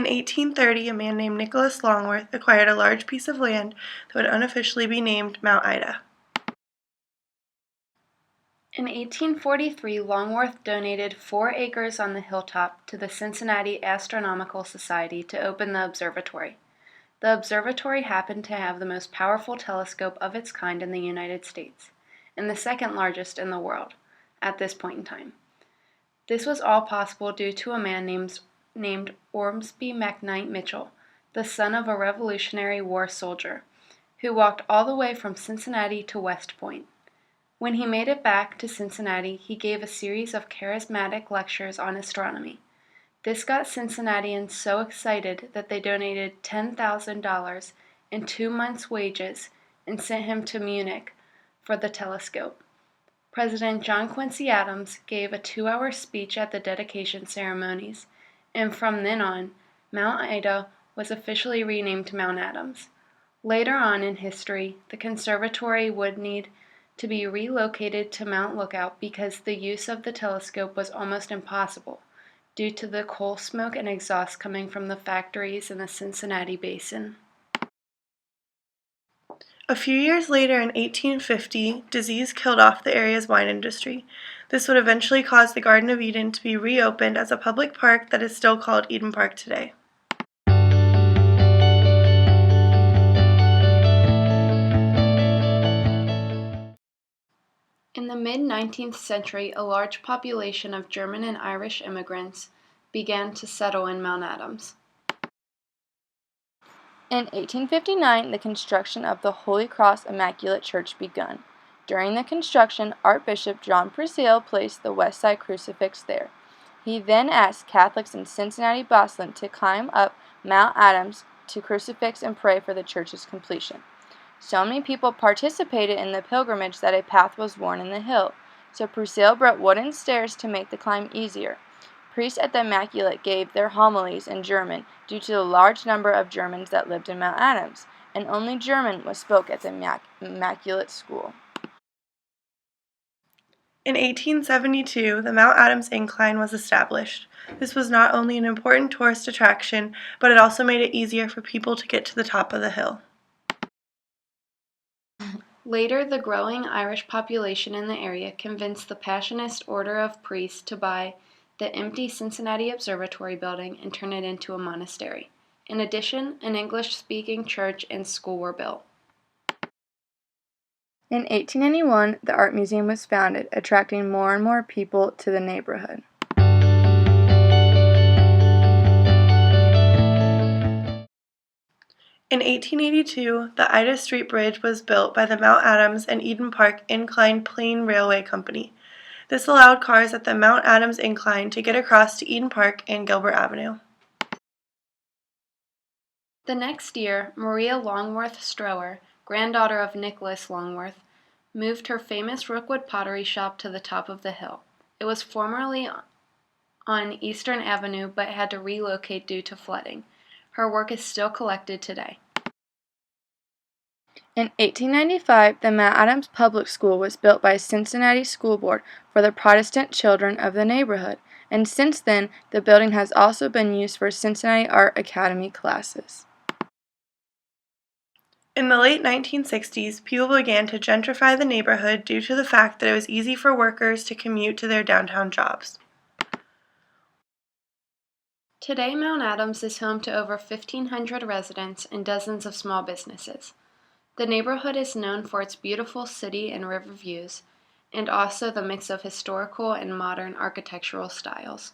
In 1830, a man named Nicholas Longworth acquired a large piece of land that would unofficially be named Mount Ida. In 1843, Longworth donated 4 acres on the hilltop to the Cincinnati Astronomical Society to open the observatory. The observatory happened to have the most powerful telescope of its kind in the United States, and the second largest in the world at this point in time. This was all possible due to a man named Ormsby McKnight Mitchell, the son of a Revolutionary War soldier, who walked all the way from Cincinnati to West Point. When he made it back to Cincinnati, he gave a series of charismatic lectures on astronomy. This got Cincinnatians so excited that they donated $10,000 and 2 months' wages and sent him to Munich for the telescope. President John Quincy Adams gave a 2-hour speech at the dedication ceremonies, and from then on, Mount Ida was officially renamed Mount Adams. Later on in history, the conservatory would need to be relocated to Mount Lookout because the use of the telescope was almost impossible due to the coal smoke and exhaust coming from the factories in the Cincinnati basin. A few years later, in 1850, disease killed off the area's wine industry. This would eventually cause the Garden of Eden to be reopened as a public park that is still called Eden Park today. In the mid-19th century, a large population of German and Irish immigrants began to settle in Mount Adams. In 1859, the construction of the Holy Cross Immaculate Church begun. During the construction, Archbishop John Purcell placed the West Side crucifix there. He then asked Catholics in Cincinnati, Boston to climb up Mount Adams to crucifix and pray for the church's completion. So many people participated in the pilgrimage that a path was worn in the hill, so Purcell brought wooden stairs to make the climb easier. Priests at the Immaculate gave their homilies in German due to the large number of Germans that lived in Mount Adams, and only German was spoken at the Immaculate School. In 1872, the Mount Adams Incline was established. This was not only an important tourist attraction, but it also made it easier for people to get to the top of the hill. Later, the growing Irish population in the area convinced the Passionist Order of Priests to buy the empty Cincinnati Observatory building and turn it into a monastery. In addition, an English-speaking church and school were built. In 1891, the Art Museum was founded, attracting more and more people to the neighborhood. In 1882, the Ida Street Bridge was built by the Mount Adams and Eden Park Incline Plain Railway Company. This allowed cars at the Mount Adams Incline to get across to Eden Park and Gilbert Avenue. The next year, Maria Longworth Strower, granddaughter of Nicholas Longworth, moved her famous Rookwood pottery shop to the top of the hill. It was formerly on Eastern Avenue but had to relocate due to flooding. Her work is still collected today. In 1895, the Mount Adams Public School was built by Cincinnati School Board for the Protestant children of the neighborhood, and since then, the building has also been used for Cincinnati Art Academy classes. In the late 1960s, people began to gentrify the neighborhood due to the fact that it was easy for workers to commute to their downtown jobs. Today, Mount Adams is home to over 1,500 residents and dozens of small businesses. The neighborhood is known for its beautiful city and river views, and also the mix of historical and modern architectural styles.